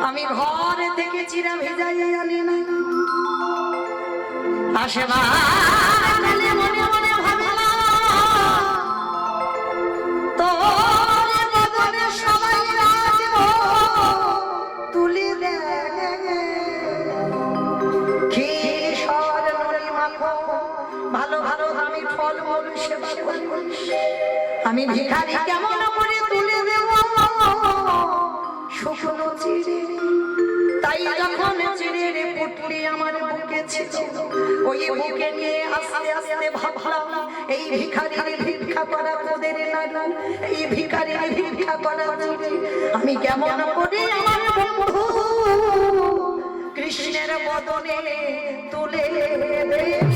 আমি ঘরে থেকে চিরা ভেজাই আনি না, আশেবা মনে মনে ভাবলাম তোর বদনে সবাই রাজব তুলি দে, ক্ষীর সর নলি মাখো, ভালো ভালো আমি ফল মূল সেবা করি, আমি ভিখারি কেমন করে তুলে দেব শুকনো চিড়ে। তাই যখন চিড়ের পুটলি আমার বুকে ছিল, ওই বুকে নিয়ে আস্তে আস্তে ভাবলাম এই ভিখারির ভিক্ষা করা ওদের নাড়ু, এই ভিখারির ভিক্ষা করা চিড়ে আমি কেমন করে আমার বন্ধু কৃষ্ণের বদনে তুলে দেব।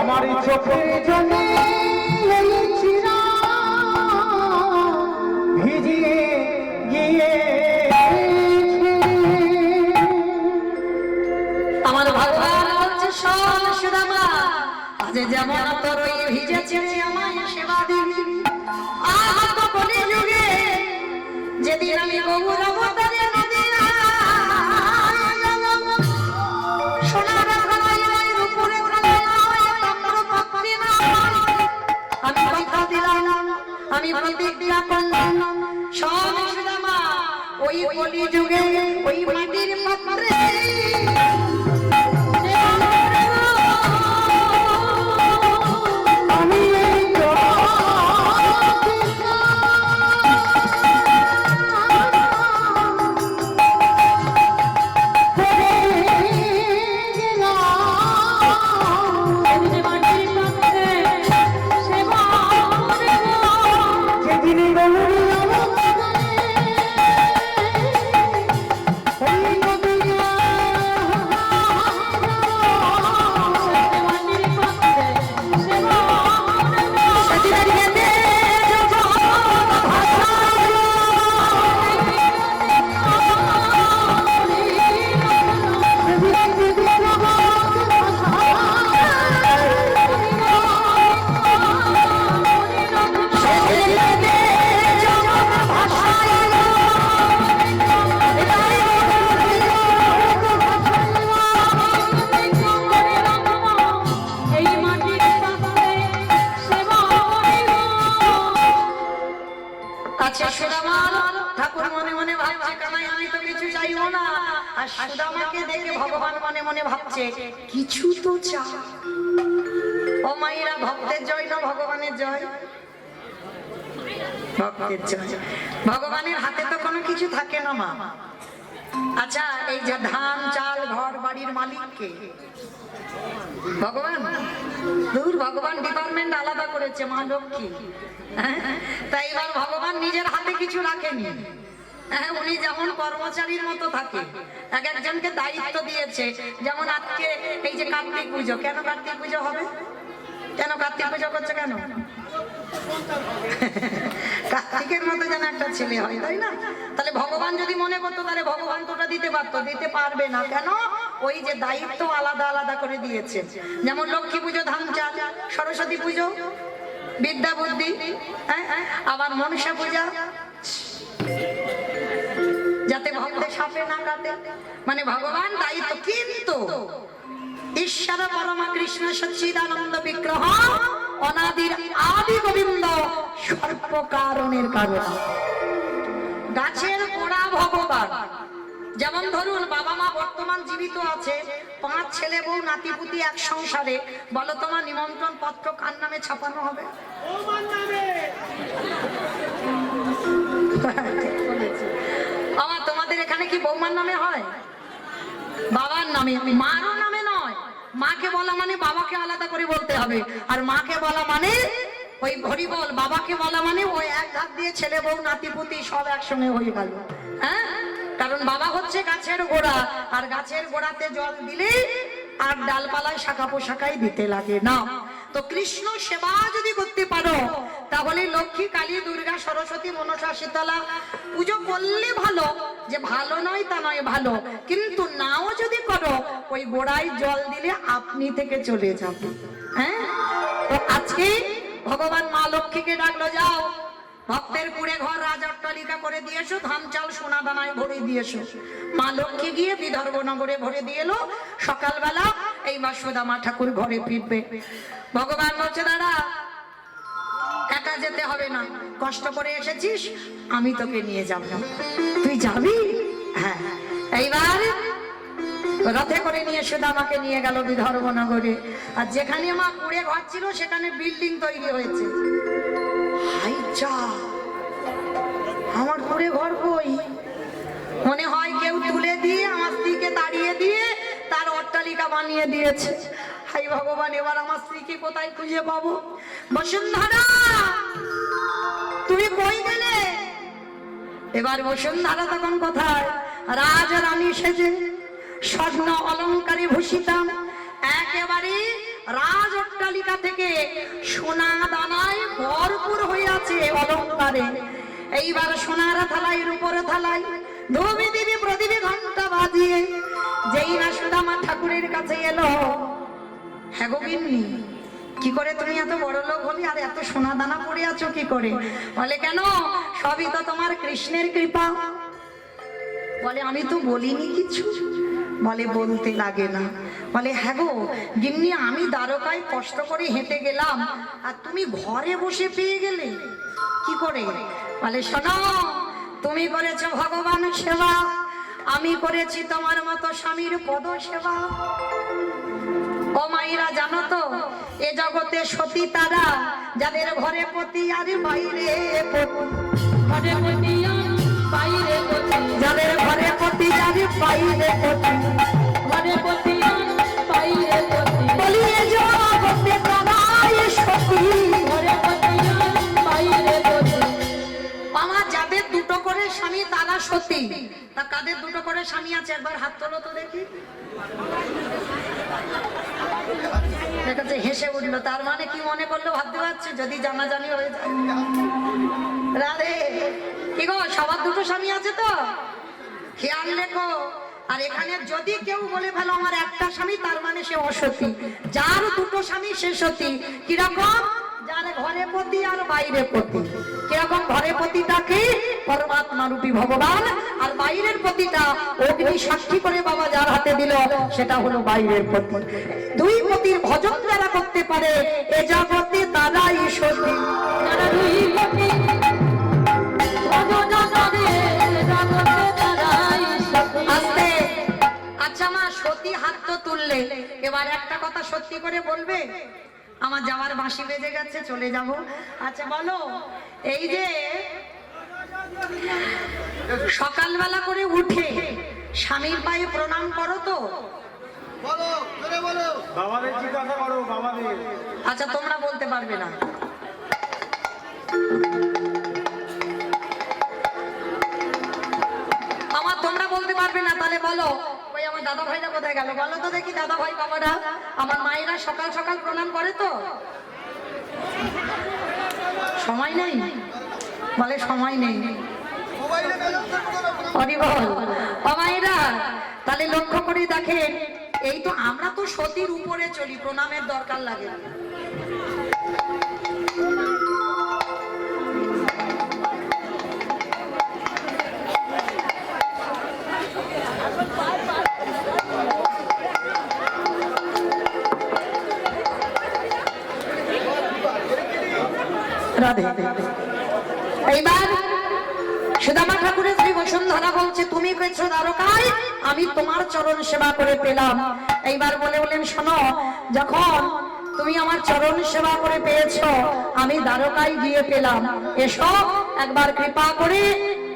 আমার চোখে জলে ভিজিয়ে গিয়ে আমার ভগবান বলছে শোন সুদামা, আজ যেমন তোর ওই ভিজেছে আমায় সেবা দিবি, আজ তো কলি যুগে যেদিন আমি গৌর অবতারে নদী সোনার খানায় উপরে আমি কথা দিলাম, আমি প্রতিজ্ঞা করলাম শোন সুদামা, ওই কলি যুগে ওই মাটির পাত্রে আচ্ছা সুদামার ঠাকুর মনে মনে ভাবছে কানাই আমি তো কিছু চাইবো না, আর সুদামাকে দেখে ভগবান মনে মনে ভাবছে কিছু তো চা। ও মায়েরা, ভক্তের জয় না ভগবানের জয়? ভক্তের জয়। ভগবানের হাতে তো কোনো কিছু থাকে না মা। আচ্ছা এই যে ধান চাল ঘর বাড়ির মালিক কে? ভগবান। দূর, ভগবান ডিপার্টমেন্ট আলাদা করেছে, মা লক্ষ্মী। তাই এবার ভগবান নিজের হাতে কিছু রাখেনি। উনি যেমন কর্মচারীর মতো থাকে, এক একজনকে দায়িত্ব দিয়েছে। যেমন আজকে এই যে কার্তিক পুজো, কেন কার্তিক পুজো হবে? কেন কার্তিক পুজো করছে কেন? কার্তিকের মতো যেন একটা ছেলে হয়, তাই না? তাহলে ভগবান যদি মনে করতো তাহলে ভগবান তো ওটা দিতে পারতো, দিতে পারবে না। কেন? ওই যে দায়িত্ব আলাদা আলাদা করে দিয়েছে। যেমন লক্ষ্মী পুজো ধান চাল, সরস্বতী পুজো বিদ্যা বুদ্ধি, আবার মনসা পূজা যাতে ভক্তের সাপে না কাটে, মানে ভগবান দায়িত্ব। কিন্তু ঈশ্বর পরমা কৃষ্ণ সচ্চিদানন্দ বিগ্রহ অনাদির আদি গোবিন্দ সর্ব কারণের কারণ। গাছের গোড়া ভগবান। যেমন ধরুন বাবা মা বর্তমান জীবিত আছে, 5 ছেলে বউ নাতিপুতি এক সংসারে, বলো তোমার নিমন্ত্রণ পত্র কার নামে ছাপানো হবে? আমার তোমাদের এখানে কি বৌমার নামে হয়? বাবার নামে, মারও নামে নয়। মাকে বলা মানে বাবাকে আলাদা করে বলতে হবে, আর মাকে বলা মানে ওই হরি বল। বাবাকে বলা মানে ওই এক হাত দিয়ে ছেলে বউ নাতিপুতি সব একসঙ্গে হয়ে গেল। হ্যাঁ, কারণ বাবা হচ্ছে গাছের গোড়া, আর গাছের গোড়াতে জল দিলে আর ডালপালায় শাখা পোশাকাই দিতে লাগে না। তো কৃষ্ণ সেবা যদি করতে পারো তাহলে লক্ষ্মী কালী দুর্গা সরস্বতী মনসা শীতলা পুজো করলে ভালো, যে ভালো নয় তা নয়, ভালো। কিন্তু নাও যদি করো ওই গোড়ায় জল দিলে আপনি থেকে চলে যাবে। হ্যাঁ, তো আজকে ভগবান মা লক্ষ্মীকে ডাকলো, যাও ভক্তের কুড়ে ঘর রাজ অট্টালিকা করে দিয়েছো, ধান চাল সোনা দানায় ভরে দিয়েছো। মা লক্ষ্মী গিয়ে বিদর্ভ নগরে ভরে দিয়ে এলো। সকালবেলা এই বাসুদামা ঠাকুর ঘরে ফিরবে। ভগবান বলছে, দাঁড়া, একা যেতে হবে না, কষ্ট করে এসেছিস, আমি তোকে নিয়ে যাব। তুই যাবি? হ্যাঁ। এইবার রথে করে নিয়ে সুদামাকে নিয়ে গেল বিদর্ভ নগরে। আর যেখানে মা কুড়ে ঘর ছিল সেখানে বিল্ডিং তৈরি হয়েছে। আমার কুড়ে ঘর কই? মনে হয় কেউ তুলে দিয়ে আমার স্ত্রীকে তাড়িয়ে দিয়ে তার অট্টালিকা বানিয়ে দিয়েছে। হাই ভগবান, এবার আমার স্ত্রীকে কোথায় খুঁজে পাবো? বসুন্ধরা, তুমি কই গেলে? এবার বসুন্ধরা তখন কোথায়? রাজ রানী সেজে স্বর্ণ অলঙ্কারে ভূষিতাম, একেবারে রাজ অট্টালিকা থেকে সোনা দানায় ভরপুর হয়ে আছে অলঙ্কারে। এইবার সোনার থালায় রূপোর থালায় ধূপে দিবি প্রদীপে ঘন্টা বাজিয়ে যেই না সুদামা ঠাকুরের কাছে এলো, হ্যাঁ গো গিন্নি, কি করে তুমি এত বড় লোক হলি আর এত সোনা দানা পড়ে আছো কি করে? বলে, কেন? সবই তো তোমার কৃষ্ণের কৃপা। বলে, আমি তো বলিনি কিছু। বলে, বলতে লাগে না। বলে, হ্যাঁ গো গিন্নি, আমি দ্বারকায় কষ্ট করে হেঁটে গেলাম আর তুমি ঘরে বসে পেয়ে গেলে, কি করে? বলে, শোনো, তুমি করেছো ভগবান সেবা, আমি করেছি তোমার মতো স্বামীর পদ সেবা। ও মাইরা, জানো তো এ জগতে সতী তারা যাদের ঘরে পতি আর বাইরে পতি, ঘরে পতি আর বাইরে পতি, যাদের ঘরে পতি আর বাইরে পতি, ঘরে পতি আর বাইরে পতি, বলি এ জগতে তারাই সতী, ঘরে পতি আর বাইরে পতি। আমার যাদের দুটো করে স্বামী তারা সতী। তা কাদের দুটো করে স্বামী আছে একবার হাত তোলো তো দেখি। হেসে উঠলো। তার মানে কি মনে করলো ভাবতে পারছে? যদি জানাজানি হয়ে যায়। রাধে, কি গো, সবার দুটো স্বামী আছে তো? খেয়াল রেখো। আর এখানে যদি কেউ বলে ফেলো আমার একটা স্বামী, তার মানে সে অসতী। যার দুটো স্বামী সে সতী। কিরকম? যার ঘরে পতি আর বাইরে পতি। কিরকম? ঘরে পতিটা কি? পরমাত্মা রূপী ভগবান, আর বাইরের পতিটা অগ্নি সাক্ষী করে বাবা যার হাতে দিল সেটা হলো বাইরের পতি। দুই পতির ভজন যারা করতে পারে এ জগতে তারাই সতী। যারা দুই পতি এবার একটা কথা সত্যি করে বলবে, আমার যাওয়ার বাঁশি বেজে গেছে, চলে যাব। আচ্ছা বলো, এই যে সকালবেলা করে উঠে স্বামীর পায়ে প্রণাম করো তো? বাবাদের জিজ্ঞাসা করো, বাবাদের। আচ্ছা তোমরা বলতে পারবে না। তোমরা বলতে পারবে না, তাহলে বলো ওই আমার দাদা ভাইরা কোথায় গেল? বলো তো দেখি, দাদা ভাই বাবারা, আমার মায়েরা সকাল সকাল প্রণাম করে তো? সময় নেই বলে, সময় নেই। মায়েরা তাহলে লক্ষ্য করে দেখেন, এই তো আমরা তো সতীর উপরে চলি, প্রণামের দরকার লাগে না। এইবার সুদামা ঠাকুরের শ্রী বসুন্ধরা বলছে, তুমি পেয়েছো দ্বারকায়, আমি তোমার চরণ সেবা করে পেলাম। এইবার বলে বলেন, শোনো, যখন তুমি আমার চরণ সেবা করে পেয়েছো, আমি দ্বারকায় গিয়ে পেলাম, এসো একবার কৃপা করে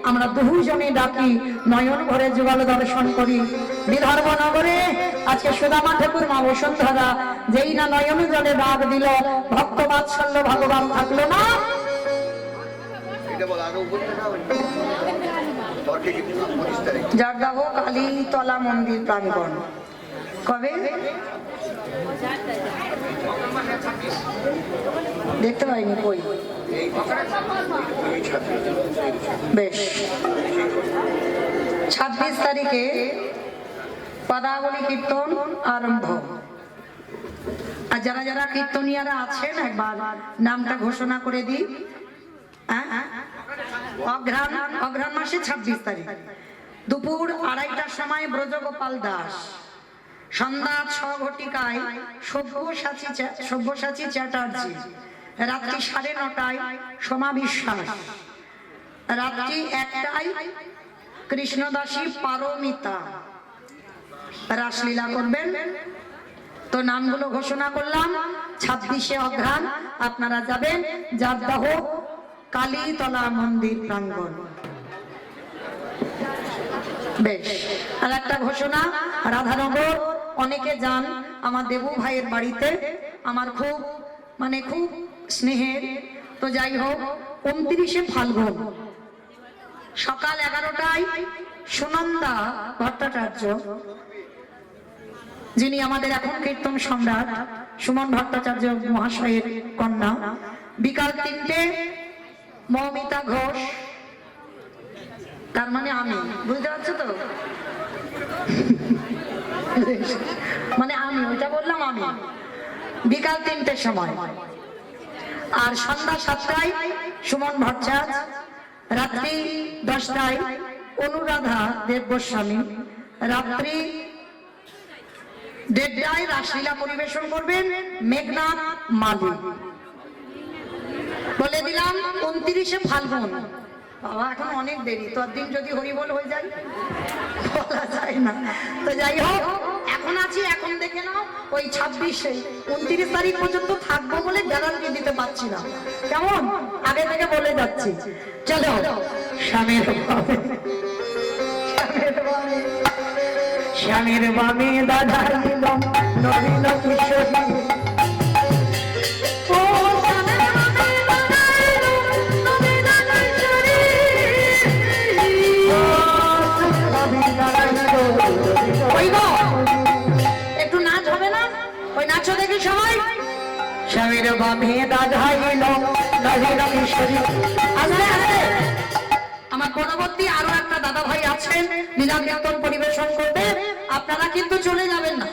আমরা দুজনে ডাকি, নয়ন ভরে যুগল দর্শন করি। বিদর্ভ নগরে আজকে সুদামা ঠাকুর মা বসুন্ধরা যেই না নয়ন জলে ডাক দিল, ভক্ত বাৎসল্য ভগবান থাকলো না। জর্দাহ কালীতলা মন্দির প্রাঙ্গণ কবে দেখতে পাইনি, কই? বেশ, 26 তারিখে পদাবলী কীর্তন আরম্ভ। আর যারা যারা কীর্তনিয়ারা আছেন একবার নামটা ঘোষণা করে দিই। অঘ্রাণ মাসে 26 তারিখ দুপুর 2:30টার সময় ব্রজগোপাল দাস, সন্ধ্যা 6 ঘটিকায় সব্যসাচী চ্যাটার্জি, রাত্রি 9:30টায় সোমা বিশ্বাস, রাত্রি 1টায় কৃষ্ণদাসী পারমিতা রাসলীলা করবেন। তো নামগুলো ঘোষণা করলাম। 26শে অঘ্রাণ আপনারা যাবেন জর্দাহ কালীতলা মন্দির প্রাঙ্গণ। বেশ, আর একটা ঘোষণা, রাধানগর অনেকে যান আমার দেবু ভাইয়ের বাড়িতে, আমার খুব খুব স্নেহের। তো যাই হোক, 29শে ফাল্গুন সকাল 11টায় সুনন্দা ভট্টাচার্য, যিনি আমাদের এখন কীর্তন সম্রাট সুমন ভট্টাচার্য মহাশয়ের কন্যা, বিকাল 3টে মৌমিতা ঘোষ, তার মানে আমি, বুঝতে পারছো তো? আমি ওইটা বললাম, আমি বিকাল 3টের সময়। আর সন্ধ্যা 7টায় সুমন ভট্টাচার্য, রাত্রি 10টায় অনুরাধা দেব গোস্বামী, রাত্রি 1:30টায় রাসলীলা পরিবেশন করবেন মেঘনাথ মালি। বলে দিলাম 29শে ফাল্গুন। বাবা এখন অনেক দেরি, ততদিন যদি হরিবল হয়ে যায় বলা যায় না। তো যাই হোক, এখন আছি, এখন দেখে নাও। ওই 26শে 29 তারিখ পর্যন্ত থাকবো বলে গ্যারান্টি দিতে পারছি না, কেমন? আগে থেকে বলে যাচ্ছি। চলো, স্বামীর বামে দাদা নবীন কিশোরী, একটু নাচ হবে না? ওই নাচো দেখি সবাই। স্বামীর বামে দাঁড়াইল নবীন কিশোরী। আস্তে আস্তে, আমার পরবর্তী আরো একটা দাদা ভাই আছেন লীলা কীর্তন পরিবেশন করবে। আপনারা কিন্তু চলে যাবেন না,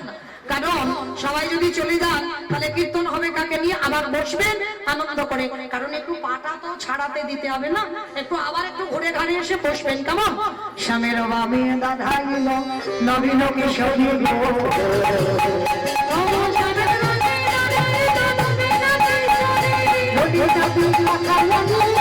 কারণ সবাই যদি চলে যান তাহলে কীর্তন হবে কাকে নিয়ে? আবার বসবেন আনন্দ করে, কারণ একটু পাটা তো ছাড়াতে দিতে হবে না, একটু আবার একটু ঘুরে ঘাড়ে এসে বসবেন, কেমন? স্বামীর বামে দাঁড়াইল নবীন কিশোরী, নবীন কিশোরী